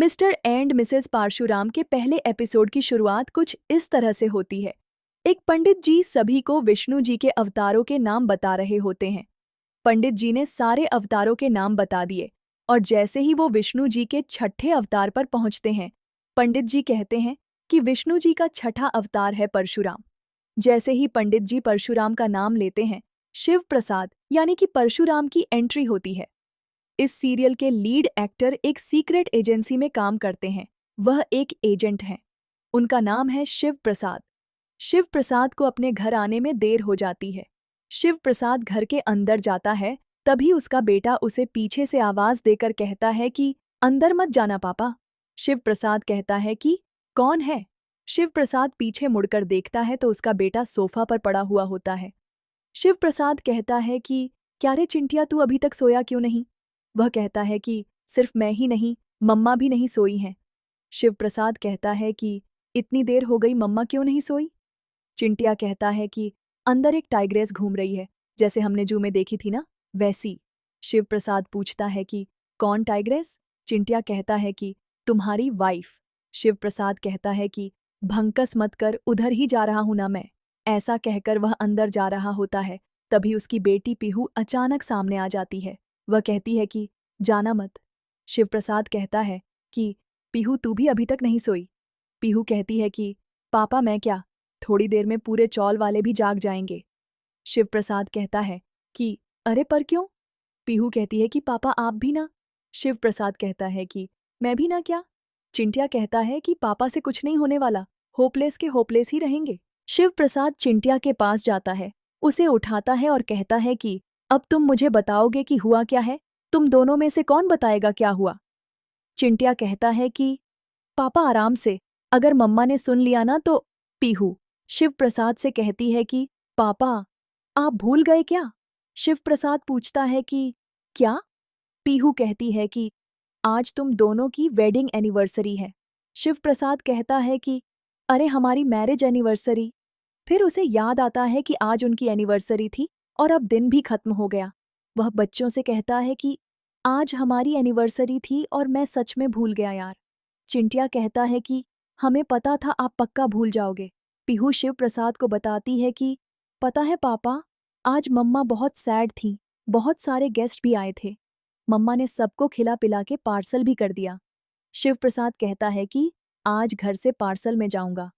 Mister and Mrs पारशुराम के पहले episode की शुरुआत कुछ इस तरह से होती है। एक पंडित जी सभी को विष्णु जी के अवतारों के नाम बता रहे होते हैं। पंडित जी ने सारे अवतारों के नाम बता दिए और जैसे ही वो विष्णु जी के छठे अवतार पर पहुंचते हैं, पंडित जी कहते हैं कि विष्णु जी का छठा अवतार है परशुराम। जैसे ही पंडित जी परशुराम का नाम लेते हैं, शिव प्रसाद यानी कि परशुराम की एंट्री होती है। इस सीरियल के लीड एक्टर एक सीक्रेट एजेंसी में काम करते हैं। वह एक एजेंट हैं। उनका नाम है शिव प्रसाद। शिव प्रसाद को अपने घर आने में देर हो जाती है। शिव प्रसाद घर के अंदर जाता है, तभी उसका बेटा उसे पीछे से आवाज देकर कहता है कि अंदर मत जाना पापा। शिव प्रसाद कहता है कि कौन है। शिव प्रसाद पीछे मुड़कर देखता है तो उसका बेटा सोफा पर पड़ा हुआ होता है। शिव प्रसाद कहता है कि क्या रे चिंटिया, तू अभी तक सोया क्यों नहीं। वह कहता है कि सिर्फ मैं ही नहीं, मम्मा भी नहीं सोई हैं। शिव प्रसाद कहता है कि इतनी देर हो गई, मम्मा क्यों नहीं सोई। चिंटिया कहता है कि अंदर एक टाइग्रेस घूम रही है, जैसे हमने जू में देखी थी ना, वैसी। शिव प्रसाद पूछता है कि कौन टाइग्रेस। चिंटिया कहता है कि तुम्हारी वाइफ। शिव प्रसाद कहता है कि भंकस मत कर, उधर ही जा रहा हूं ना मैं। ऐसा कहकर वह अंदर जा रहा होता है, तभी उसकी बेटी पीहू अचानक सामने आ जाती है। वह कहती है कि जाना मत। शिव प्रसाद कहता है कि पीहू, तू भी अभी तक नहीं सोई। पीहू कहती है कि पापा मैं क्या, थोड़ी देर में पूरे चौल वाले भी जाग जाएंगे। शिव प्रसाद कहता है कि अरे पर क्यों। पीहू कहती है कि पापा आप भी ना। शिव प्रसाद कहता है कि मैं भी ना क्या। चिंटिया कहता है कि पापा से कुछ नहीं होने वाला, होपलेस के होपलेस ही रहेंगे। शिव प्रसाद चिंटिया के पास जाता है, उसे उठाता है और कहता है कि अब तुम मुझे बताओगे कि हुआ क्या है। तुम दोनों में से कौन बताएगा क्या हुआ। चिंटिया कहता है कि पापा आराम से, अगर मम्मा ने सुन लिया ना तो। पीहू शिव प्रसाद से कहती है कि पापा आप भूल गए क्या। शिव प्रसाद पूछता है कि क्या। पीहू कहती है कि आज तुम दोनों की वेडिंग एनिवर्सरी है। शिव प्रसाद कहता है कि अरे हमारी मैरिज एनिवर्सरी। फिर उसे याद आता है कि आज उनकी एनिवर्सरी थी और अब दिन भी खत्म हो गया। वह बच्चों से कहता है कि आज हमारी एनिवर्सरी थी और मैं सच में भूल गया यार। चिंटिया कहता है कि हमें पता था आप पक्का भूल जाओगे। पीहू शिव प्रसाद को बताती है कि पता है पापा, आज मम्मा बहुत सैड थी, बहुत सारे गेस्ट भी आए थे। मम्मा ने सबको खिला पिला के पार्सल भी कर दिया। शिव प्रसाद कहता है कि आज घर से पार्सल में जाऊंगा।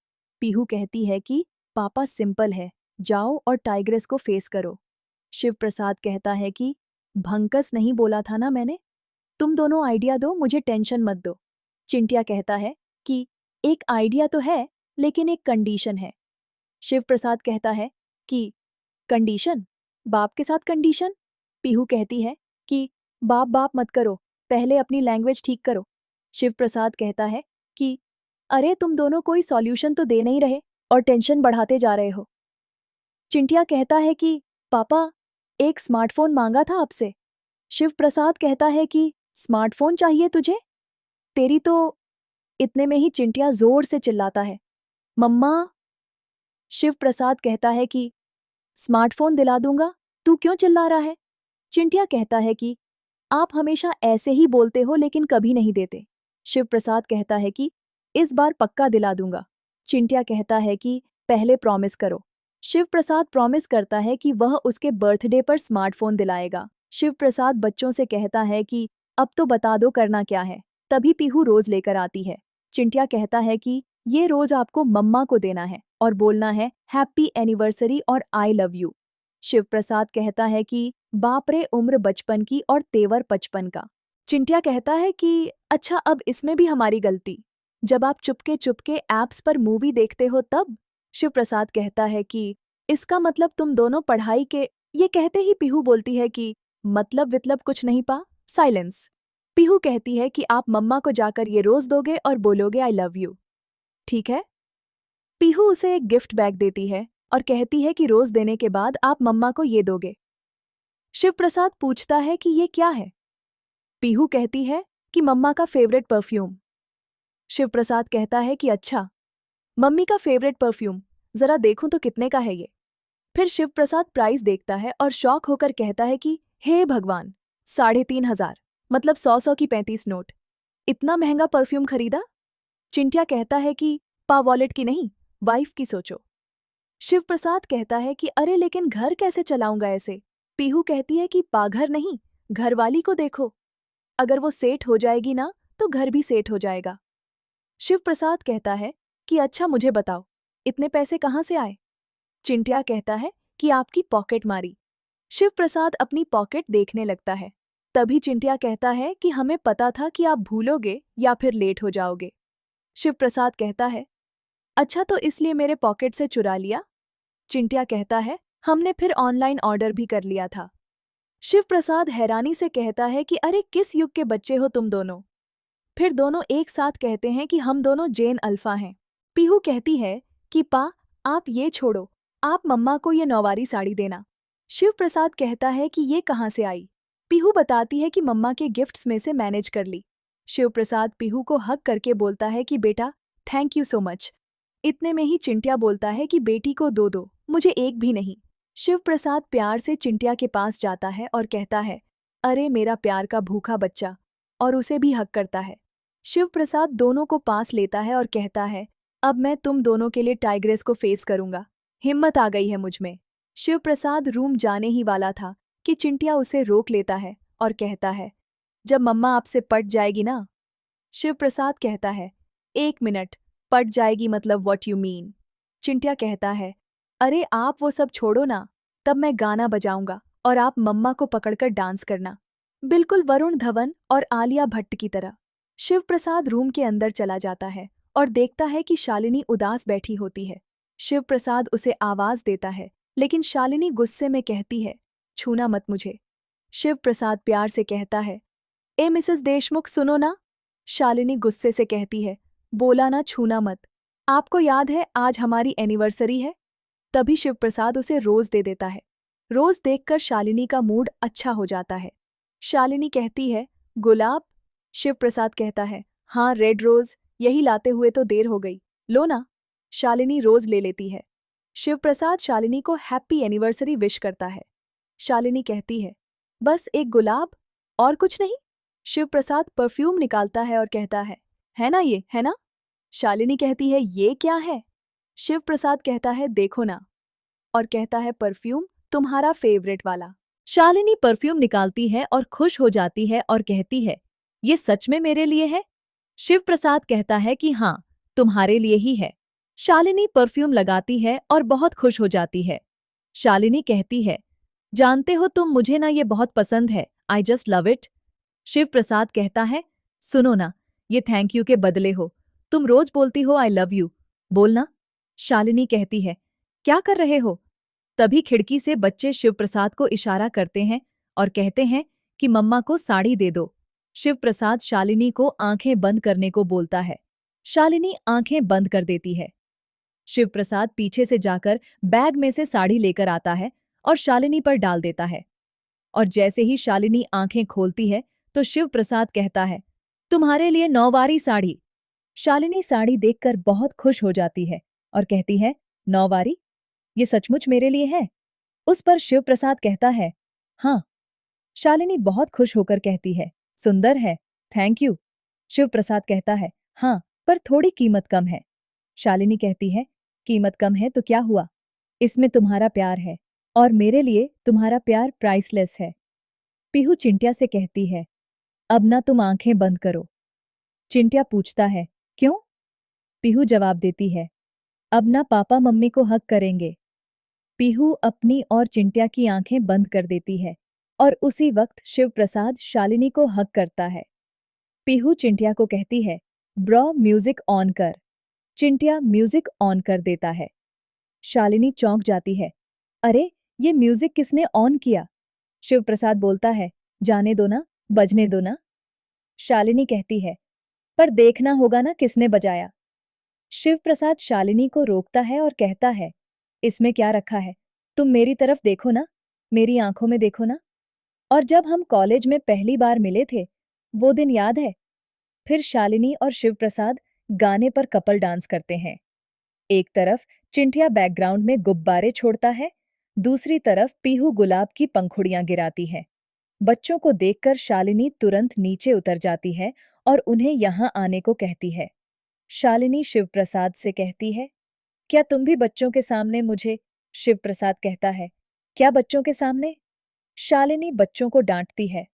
पीहू कहती है कि पापा सिंपल है, जाओ और टाइग्रेस को फेस करो। शिव प्रसाद कहता है कि भंकस नहीं बोला था ना मैंने। तुम दोनों आइडिया दो, मुझे टेंशन मत दो। चिंटिया कहता है कि एक आइडिया तो है, लेकिन एक कंडीशन है। शिव प्रसाद कहता है कि कंडीशन, बाप के साथ कंडीशन। पीहू कहती है कि बाप बाप मत करो, पहले अपनी लैंग्वेज ठीक करो। शिव प्रसाद कहता है कि अरे तुम दोनों कोई सॉल्यूशन तो दे नहीं रहे और टेंशन बढ़ाते जा रहे हो। चिंटिया कहता है कि पापा एक स्मार्टफोन मांगा था आपसे। शिव प्रसाद कहता है कि स्मार्टफोन चाहिए तुझे, तेरी तो। इतने में ही चिंटिया जोर से चिल्लाता है, मम्मा। शिव प्रसाद कहता है कि स्मार्टफोन दिला दूंगा, तू क्यों चिल्ला रहा है। चिंटिया कहता है कि आप हमेशा ऐसे ही बोलते हो लेकिन कभी नहीं देते। शिव प्रसाद कहता है कि इस बार पक्का दिला दूंगा। चिंटिया कहता है कि पहले प्रॉमिस करो। शिव प्रसाद प्रॉमिस करता है कि वह उसके बर्थडे पर स्मार्टफोन दिलाएगा। शिव प्रसाद बच्चों से कहता है कि अब तो बता दो करना क्या है। तभी पीहू रोज लेकर आती है। चिंटिया कहता है कि ये रोज आपको मम्मा को देना है और बोलना है हैप्पी एनिवर्सरी और I love you. Shiv Prasad कहता है कि बाप रे, उम्र बचपन की और तेवर 55 का। चिंटिया कहता है कि अच्छा, अब इसमें भी हमारी गलती, जब आप चुपके चुपके ऐप्स पर मूवी देखते हो तब। शिव प्रसाद कहता है कि इसका मतलब तुम दोनों पढ़ाई के। ये कहते ही पीहू बोलती है कि मतलब वितलब कुछ नहीं पा। साइलेंस। पीहू कहती है कि आप मम्मा को जाकर ये रोज दोगे और बोलोगे आई लव यू, ठीक है। पीहू उसे एक गिफ्ट बैग देती है और कहती है कि रोज देने के बाद आप मम्मा को ये दोगे। शिव प्रसाद पूछता है कि ये क्या है। पीहू कहती है कि मम्मा का फेवरेट परफ्यूम। शिव प्रसाद कहता है कि अच्छा, मम्मी का फेवरेट परफ्यूम, जरा देखूं तो कितने का है ये। फिर शिव प्रसाद प्राइस देखता है और शॉक होकर कहता है कि हे भगवान, 3,500, मतलब 100 की 35 नोट। इतना महंगा परफ्यूम खरीदा? चिंटिया कहता है कि पा वॉलेट की नहीं, वाइफ की सोचो। शिव प्रसाद कहता है कि अरे लेकिन घर कैसे चलाऊंगा ऐसे? पीहू कहती है कि पा घर नहीं, घरवाली को देखो, अगर वो सेठ हो जाएगी ना तो घर भी सेठ हो जाएगा। शिव प्रसाद कहता है कि अच्छा मुझे बताओ, इतने पैसे कहाँ से आए? चिंटिया कहता है कि आपकी पॉकेट मारी। शिव प्रसाद अपनी पॉकेट देखने लगता है। तभी चिंटिया कहता है कि हमें पता था कि आप भूलोगे या फिर लेट हो जाओगे। शिव प्रसाद कहता है अच्छा तो इसलिए मेरे पॉकेट से चुरा लिया? चिंटिया कहता है हमने फिर ऑनलाइन ऑर्डर भी कर लिया था। शिव प्रसाद हैरानी से कहता है कि अरे किस युग के बच्चे हो तुम दोनों? फिर दोनों एक साथ कहते हैं कि हम दोनों जेन अल्फा हैं। पीहू कहती है कि पा आप ये छोड़ो, आप मम्मा को ये नौवारी साड़ी देना। शिव प्रसाद कहता है कि ये कहाँ से आई? पीहू बताती है कि मम्मा के गिफ्ट्स में से मैनेज कर ली। शिव प्रसाद पीहू को हक करके बोलता है कि बेटा थैंक यू सो मच। इतने में ही चिंटिया बोलता है कि बेटी को दो, मुझे एक भी नहीं। शिव प्रसाद प्यार से चिंटिया के पास जाता है और कहता है अरे मेरा प्यार का भूखा बच्चा, और उसे भी हक करता है। शिव प्रसाद दोनों को पास लेता है और कहता है अब मैं तुम दोनों के लिए टाइग्रेस को फेस करूंगा, हिम्मत आ गई है मुझ में। शिव प्रसाद रूम जाने ही वाला था कि चिंटिया उसे रोक लेता है और कहता है जब मम्मा आपसे पट जाएगी ना। शिव प्रसाद कहता है 1 मिनट, पट जाएगी मतलब व्हाट यू मीन? चिंटिया कहता है अरे आप वो सब छोड़ो ना, तब मैं गाना बजाऊंगा और आप मम्मा को पकड़कर डांस करना, बिल्कुल वरुण धवन और आलिया भट्ट की तरह। शिव प्रसाद रूम के अंदर चला जाता है और देखता है कि शालिनी उदास बैठी होती है। शिव प्रसाद उसे आवाज देता है लेकिन शालिनी गुस्से में कहती है छूना मत मुझे। शिव प्रसाद प्यार से कहता है ए मिसेस देशमुख सुनो ना। शालिनी गुस्से से कहती है बोला ना छूना मत, आपको याद है आज हमारी एनिवर्सरी है? तभी शिव प्रसाद उसे रोज दे देता है। रोज देखकर शालिनी का मूड अच्छा हो जाता है। शालिनी कहती है गुलाब? शिव प्रसाद कहता है हाँ रेड रोज, यही लाते हुए तो देर हो गई, लो ना। शालिनी रोज ले लेती है। शिव प्रसाद शालिनी को हैप्पी एनिवर्सरी विश करता है। शालिनी कहती है बस एक गुलाब, और कुछ नहीं? शिव प्रसाद परफ्यूम निकालता है और कहता है ना ये, है ना? शालिनी कहती है ये क्या है? शिव प्रसाद कहता है देखो ना, और कहता है परफ्यूम तुम्हारा फेवरेट वाला। शालिनी परफ्यूम निकालती है और खुश हो जाती है और कहती है ये सच में मेरे लिए है? शिव प्रसाद कहता है कि हाँ तुम्हारे लिए ही है। शालिनी परफ्यूम लगाती है और बहुत खुश हो जाती है। शालिनी कहती है जानते हो तुम मुझे ना ये बहुत पसंद है, I just love it. Shiv Prasad कहता है सुनो ना, ये थैंक यू के बदले हो, तुम रोज बोलती हो आई लव यू, बोलना। शालिनी कहती है क्या कर रहे हो? तभी खिड़की से बच्चे शिव प्रसाद को इशारा करते हैं और कहते हैं कि मम्मा को साड़ी दे दो। शिव प्रसाद शालिनी को आंखें बंद करने को बोलता है। शालिनी आंखें बंद कर देती है। शिव प्रसाद पीछे से जाकर बैग में से साड़ी लेकर आता है और शालिनी पर डाल देता है। और जैसे ही शालिनी आंखें खोलती है तो शिव प्रसाद कहता है तुम्हारे लिए नौवारी साड़ी। शालिनी साड़ी देखकर बहुत खुश हो जाती है और कहती है नौवारी, ये सचमुच मेरे लिए है? उस पर शिव प्रसाद कहता है हाँ। शालिनी बहुत खुश होकर कहती है सुंदर है, थैंक यू। शिव प्रसाद कहता है हाँ पर थोड़ी कीमत कम है। शालिनी कहती है कीमत कम है तो क्या हुआ, इसमें तुम्हारा प्यार है और मेरे लिए तुम्हारा प्यार प्राइसलेस है। पीहू चिंटिया से कहती है अब ना तुम आंखें बंद करो। चिंटिया पूछता है क्यों? पीहू जवाब देती है अब ना पापा मम्मी को हक करेंगे। पीहू अपनी और चिंटिया की आंखें बंद कर देती है और उसी वक्त शिव प्रसाद शालिनी को हक करता है। पीहू चिंटिया को कहती है ब्रो म्यूजिक ऑन कर। चिंटिया म्यूजिक ऑन कर देता है। शालिनी चौंक जाती है अरे ये म्यूजिक किसने ऑन किया? शिव प्रसाद बोलता है जाने दो ना, बजने दो ना। शालिनी कहती है पर देखना होगा ना किसने बजाया। शिव प्रसाद शालिनी को रोकता है और कहता है इसमें क्या रखा है, तुम मेरी तरफ देखो ना, मेरी आंखों में देखो ना। और जब हम कॉलेज में पहली बार मिले थे वो दिन याद है? फिर शालिनी और शिव प्रसाद गाने पर कपल डांस करते हैं। एक तरफ चिंटिया बैकग्राउंड में गुब्बारे छोड़ता है, दूसरी तरफ पीहू गुलाब की पंखुड़ियां गिराती है। बच्चों को देखकर शालिनी तुरंत नीचे उतर जाती है और उन्हें यहाँ आने को कहती है। शालिनी शिव प्रसाद से कहती है, क्या तुम भी बच्चों के सामने मुझे? शिव प्रसाद कहता है, क्या बच्चों के सामने? शालिनी बच्चों को डांटती है।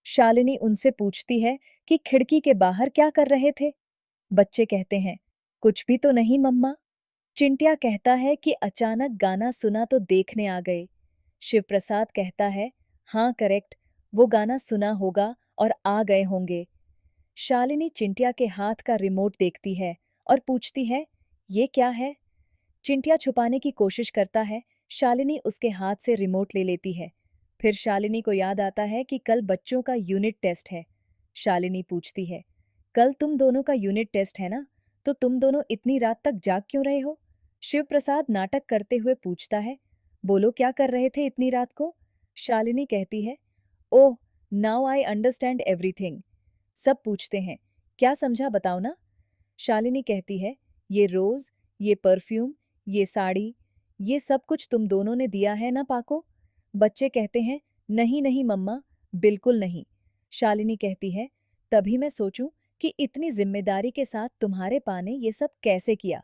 शालिनी उनसे पूछती है कि खिड़की के बाहर क्या कर रहे थे? बच्चे कहते हैं, कुछ भी तो नहीं मम्मा। चिंटिया कहता है कि अचानक गाना सुना तो देखने आ गए। शिव प्रसाद कहता है, हाँ करेक्ट, वो गाना सुना होगा और आ गए होंगे। शालिनी चिंटिया के हाथ का रिमोट देखती है और पूछती है, ये क्या है? चिंटिया छुपाने की कोशिश करता है। शालिनी उसके हाथ से रिमोट ले लेती है। फिर शालिनी को याद आता है कि कल बच्चों का यूनिट टेस्ट है। शालिनी पूछती है, कल तुम दोनों का यूनिट टेस्ट है ना? तो तुम दोनों इतनी रात तक जाग क्यों रहे हो? शिव प्रसाद नाटक करते हुए पूछता है, बोलो क्या कर रहे थे इतनी रात को? शालिनी कहती है, ओह नाउ आई अंडरस्टैंड एवरीथिंग। सब पूछते हैं, क्या समझा बताओ ना? शालिनी कहती है, ये रोज, ये परफ्यूम, ये साड़ी, ये सब कुछ तुम दोनों ने दिया है ना पाको? बच्चे कहते हैं, नहीं नहीं मम्मा, बिल्कुल नहीं। शालिनी कहती है, तभी मैं सोचूं कि इतनी जिम्मेदारी के साथ तुम्हारे पा ने ये सब कैसे किया।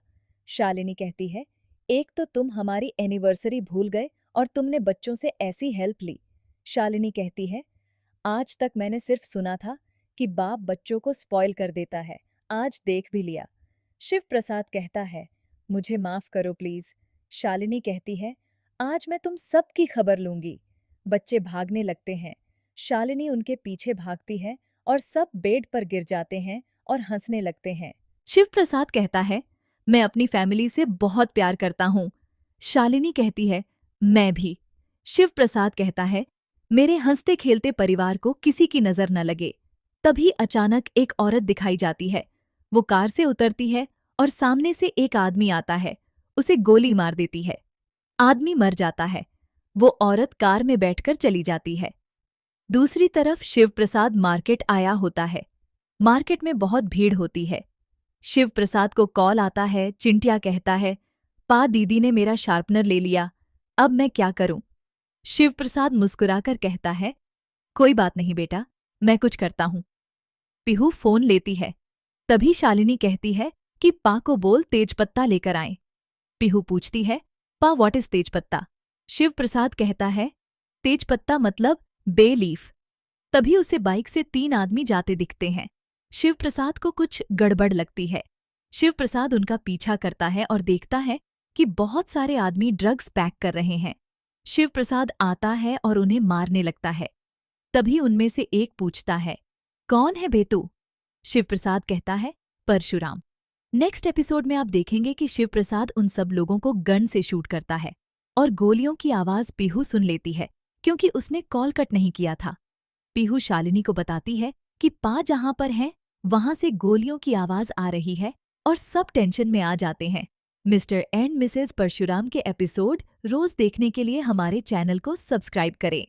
शालिनी कहती है, एक तो तुम हमारी एनिवर्सरी भूल गए और तुमने बच्चों से ऐसी हेल्प ली। शालिनी कहती है, आज तक मैंने सिर्फ सुना था कि बाप बच्चों को स्पॉइल कर देता है, आज देख भी लिया। शिव प्रसाद कहता है, मुझे माफ करो प्लीज। शालिनी कहती है, आज मैं तुम सब की खबर लूंगी। बच्चे भागने लगते हैं। शालिनी उनके पीछे भागती है और सब बेड पर गिर जाते हैं और हंसने लगते हैं। शिव प्रसाद कहता है, मैं अपनी फैमिली से बहुत प्यार करता हूँ। शालिनी कहती है, मैं भी। शिव प्रसाद कहता है, मेरे हंसते खेलते परिवार को किसी की नजर न लगे। तभी अचानक एक औरत दिखाई जाती है। वो कार से उतरती है और सामने से एक आदमी आता है, उसे गोली मार देती है। आदमी मर जाता है। वो औरत कार में बैठकर चली जाती है। दूसरी तरफ शिव प्रसाद मार्केट आया होता है। मार्केट में बहुत भीड़ होती है। शिव प्रसाद को कॉल आता है। चिंटिया कहता है, पा दीदी ने मेरा शार्पनर ले लिया, अब मैं क्या करूं? शिव प्रसाद मुस्कुराकर कहता है, कोई बात नहीं बेटा, मैं कुछ करता हूं। पीहू फोन लेती है। तभी शालिनी कहती है कि पा को बोल तेजपत्ता लेकर आए। पीहू पूछती है, पा व्हाट इज तेजपत्ता? शिव प्रसाद कहता है, तेजपत्ता मतलब बे लीफ। तभी उसे बाइक से 3 आदमी जाते दिखते हैं। शिव प्रसाद को कुछ गड़बड़ लगती है। शिव प्रसाद उनका पीछा करता है और देखता है कि बहुत सारे आदमी ड्रग्स पैक कर रहे हैं। शिव प्रसाद आता है और उन्हें मारने लगता है। तभी उनमें से एक पूछता है, कौन है बेतू? शिव प्रसाद कहता है, परशुराम। नेक्स्ट एपिसोड में आप देखेंगे कि शिव प्रसाद उन सब लोगों को गन से शूट करता है और गोलियों की आवाज पीहू सुन लेती है क्योंकि उसने कॉल कट नहीं किया था। पीहू शालिनी को बताती है कि पा जहां पर है वहां से गोलियों की आवाज आ रही है और सब टेंशन में आ जाते हैं। मिस्टर एंड मिसेस परशुराम के एपिसोड रोज देखने के लिए हमारे चैनल को सब्सक्राइब करें।